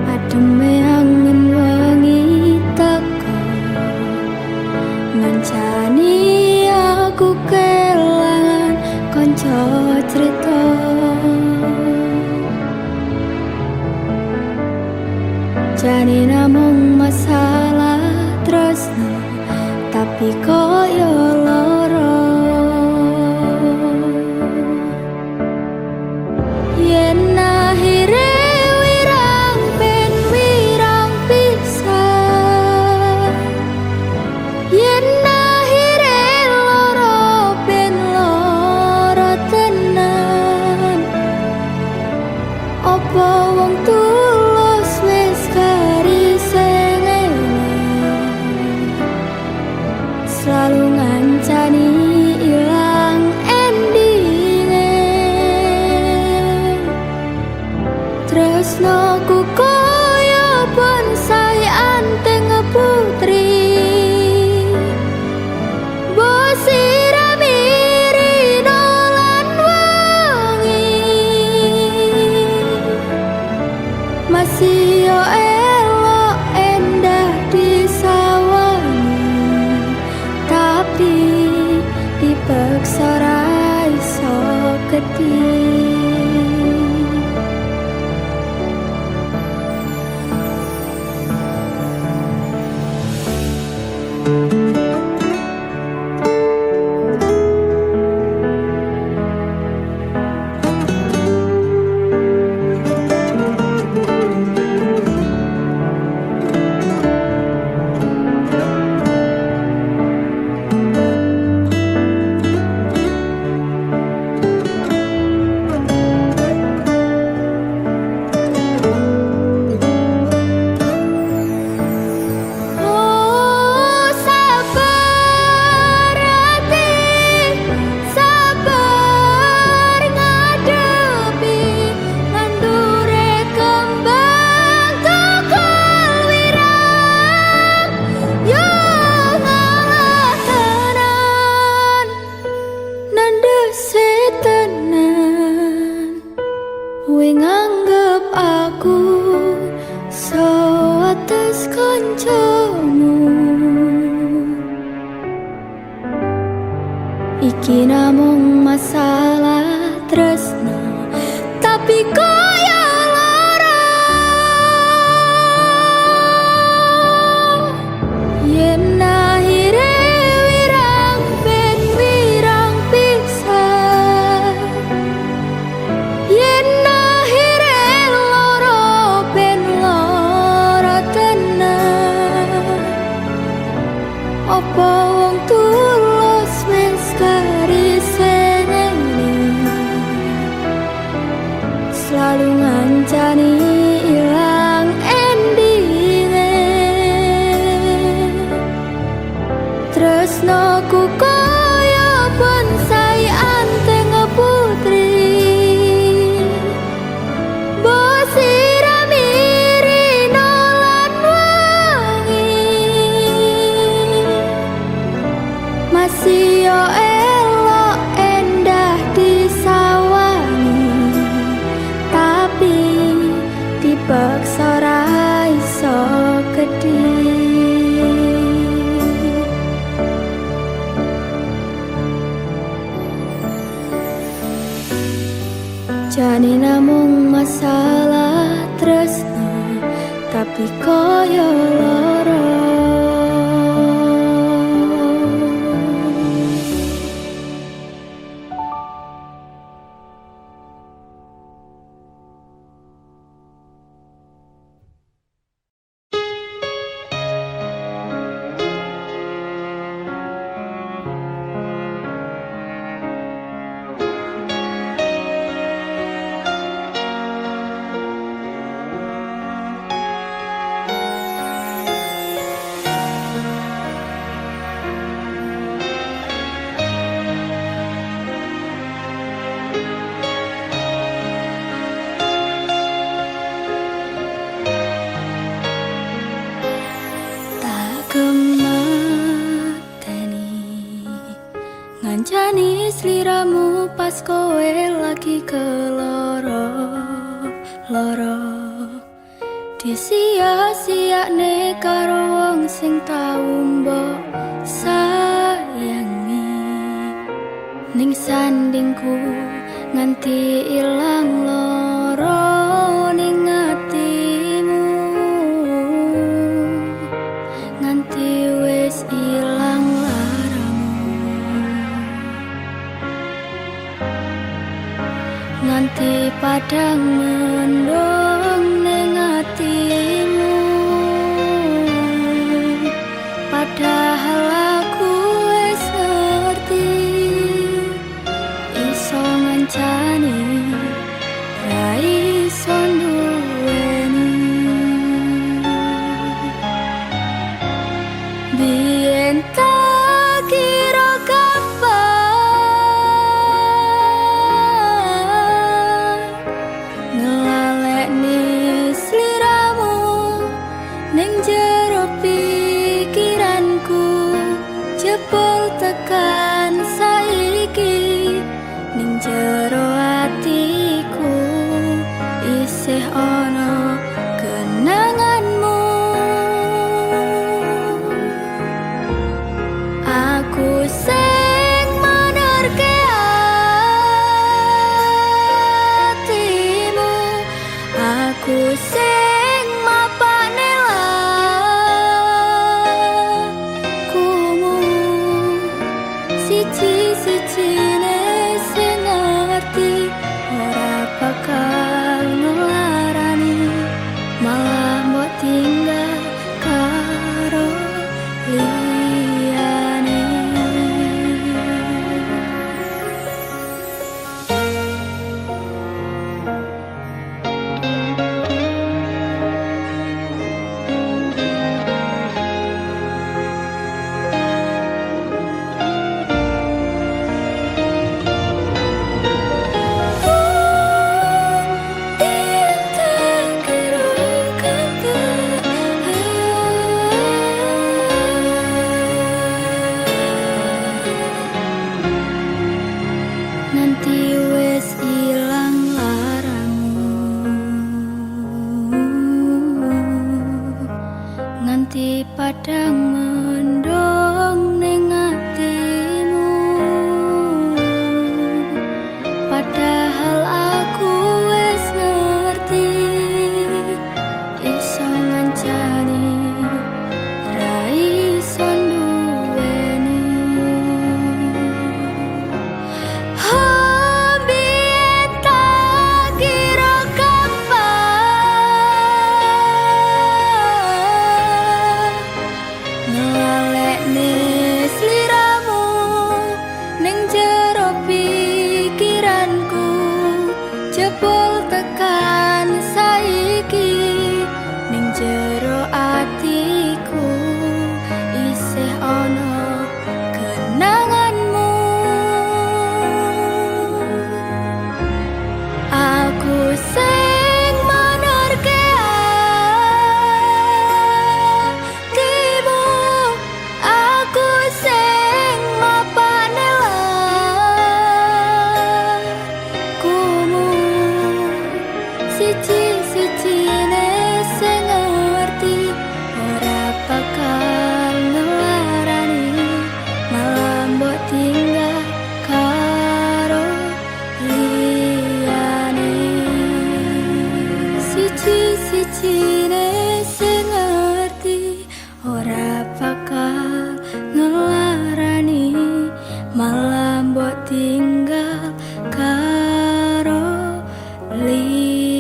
ademe angin wengi teko ngancani aku kelangan konco cerita. Jane namung masalah tresno, tapi koyo loro. Yen akhire wirang ben wirang pisah, yen akhire loro ben loro tenan. Apa wong tulus wis karisene selalu ngancani ilang endinge. Tresnoku koyo bonsai anteng putri, bosirami nolan wangi, masih yo elok endah disawani, tapi dipaksa ra iso gedhi. Kowe nganggep aku sewates kancamu. Iki namung masalah tresno, tapi koyo lara. Yen akhire wirang ben wirang pisan, yen akhire loro ben loro tenan. Apa wong tulus wis kariseni selalu ngancani ilang endinge. Tresnoku koyo bonsai anteng putri, mbok sirami rino lan wangi. Masih yo elok endah disawangi, tapi dipaksa ra iso gedhi. Jane namung masalah tresno, tapi koyo lara. Ngancani sliramu pas kowe lagi keloro-loro, disia-siakne karo wong sing tau mbok sayangi. Ning sandingku nganti ilang loro ning atimu, nganti wis ilang laramu, nganti padang mendung ning atimu. Padahal aku wis ngerti iso ngancani ra iso nduweni. Biyen tak kira kapan ngelalekne sliramu ning jero pikiranku, jebul tekan saiki ning jero atiku isih ana kenanganmu. Aku sing manerke atimu, aku sing mapane lakumu, siji-sijine sing ngerti ora bakal ngelarani, malah mbok tinggal karo liyane. Nanti wis ilang laramu. padang mendung ning atimu. Padahal aku wis ngerti iso ngancani ra iso duweni. Biyen tak kira kapan ngelalekne sliramu ning jero pikiranku, jebul tekan saiki ning jero atiku isih ana kenanganmu. Aku sing menerke atimu, aku sing mapane lakumu. Siji-sijine sing ngerti ora bakal ngelarani, malah mbok tinggal karo liyane. Siji-sijine sing ngerti ora bakal ngelarani, malah mbok tinggal karo liyane.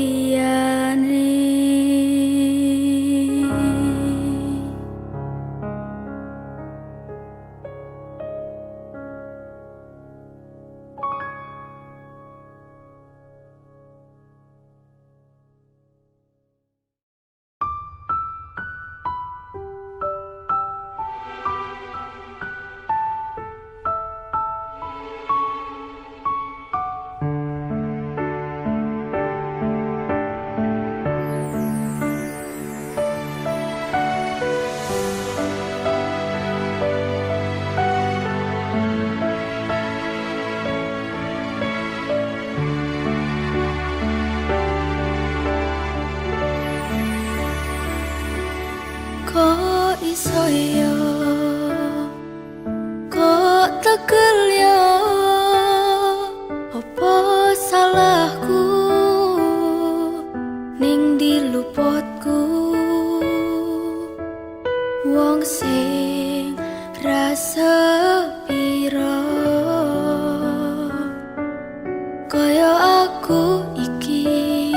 Kok iso yo, kok tegel yo, apa salahku ning diluputku. Wong sing rasa piro kaya aku iki,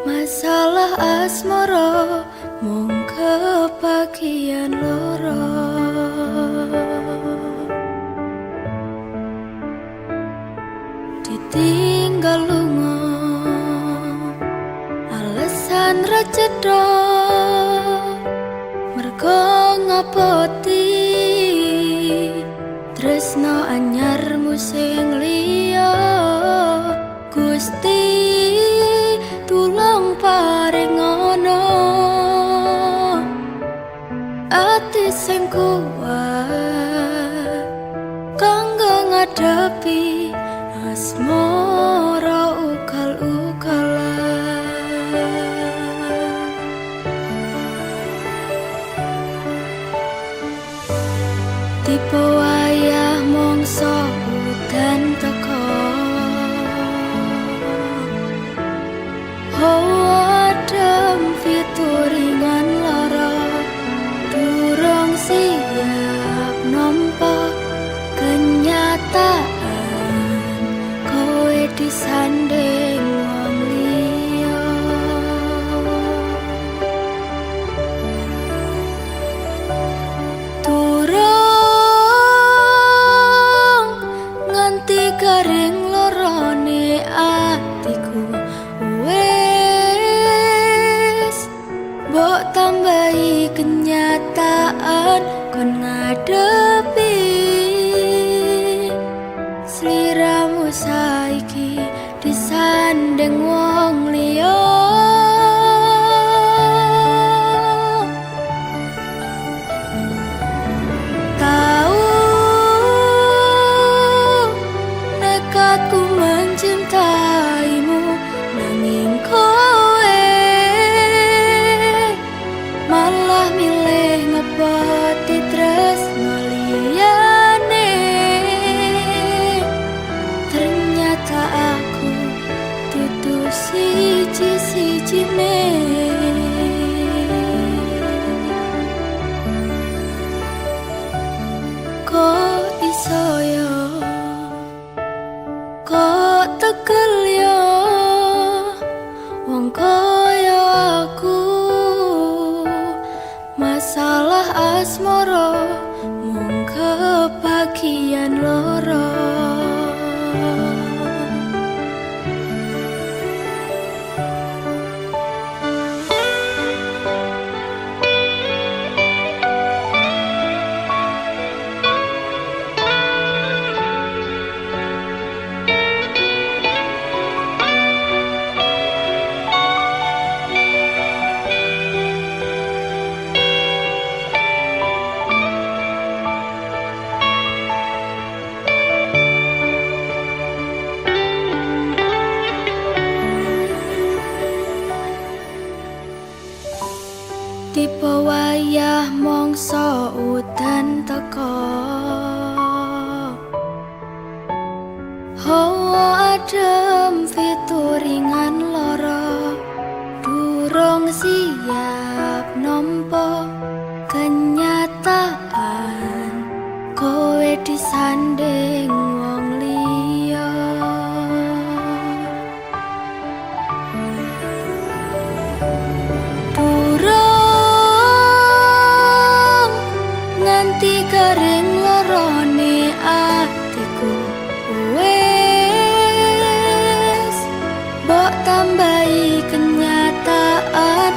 masalah asmara mung kebagian loro. Ditinggal lunga alasan ra cedha, mergo ngapoti tresno anyarmu sing liya. Gusti tulung paringono ati sing kuat kanggo ngadepi asmara ugal-ugalan. Tipe wayah mongso udan teko, adem fituringan lara, durung siap nampa kenyataan kowe disanding wong liya. Durung nganti garing lorone atiku, mbok tambahi kenyataan kon ngadepi sliramu saiki disanding wong liya. Tahu nekatku mencintaimu, nanging kowe malah milih kalian loro. Tipe wayah mongso udan teko, hawa adem fituringan loro, durung siap nompo kenyataan kowe disanding wong liya. Nganti kering lorone atiku wes mbok tambahi kenyataan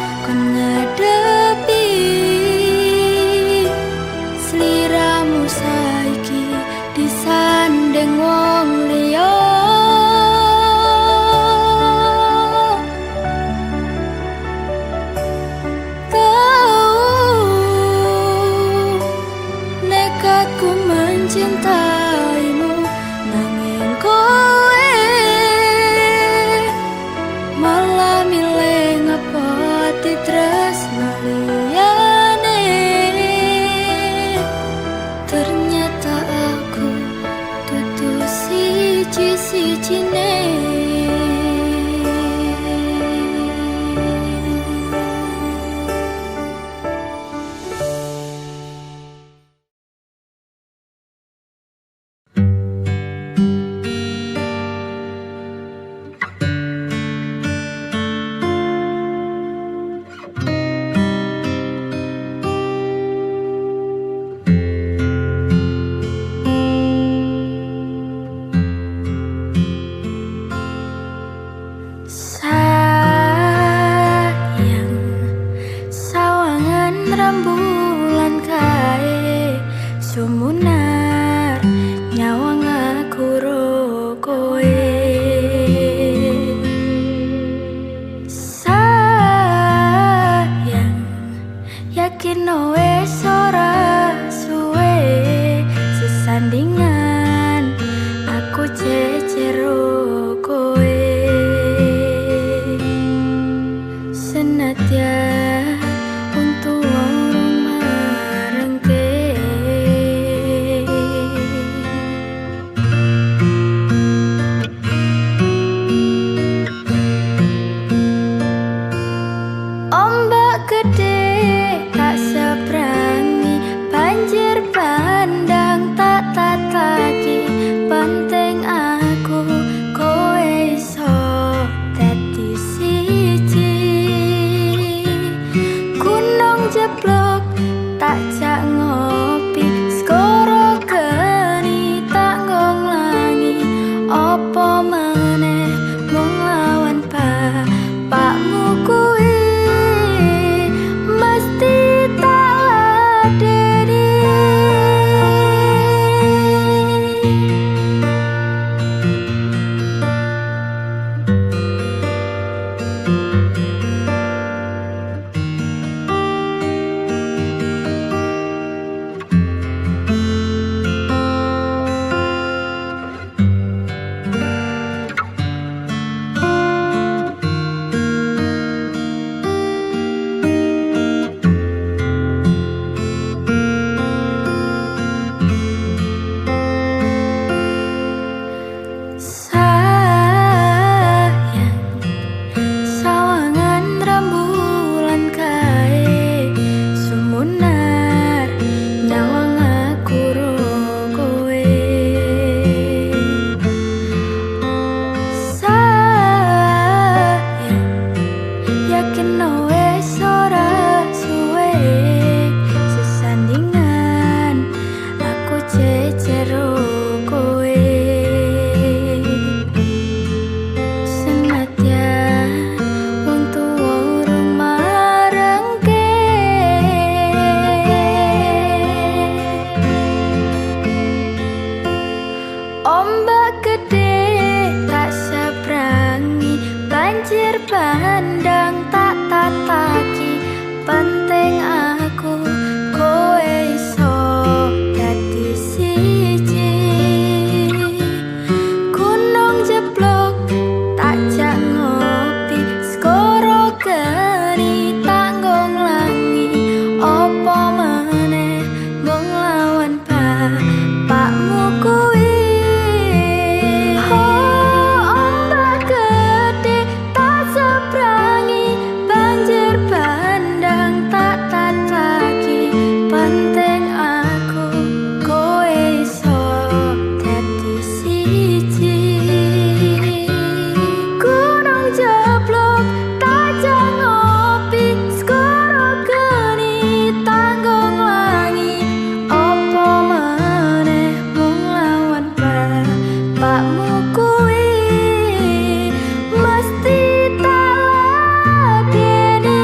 kuwi mesti tak lakeni.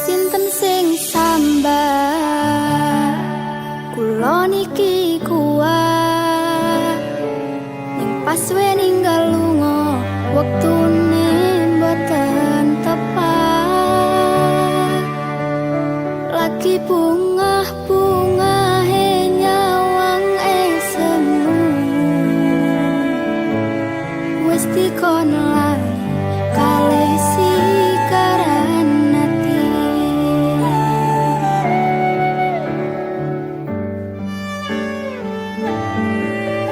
Sinten sing sambat kula niki kuat ning pas we ninggal lunga wektune mboten tepat. Lagi bungah-bungahe nyawang semu wis dikon lali kalih sikaran ati.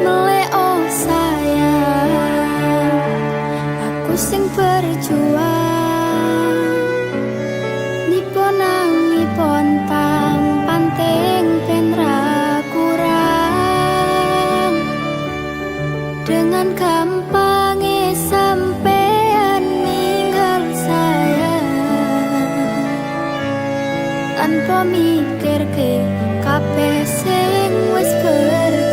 Meleo sayang, aku sing berjuang nipon tang panteng ben ra kurang. Dengan gampangnya sampean ninggal saya tanpa mikir ke kabeh sing wis berjuang.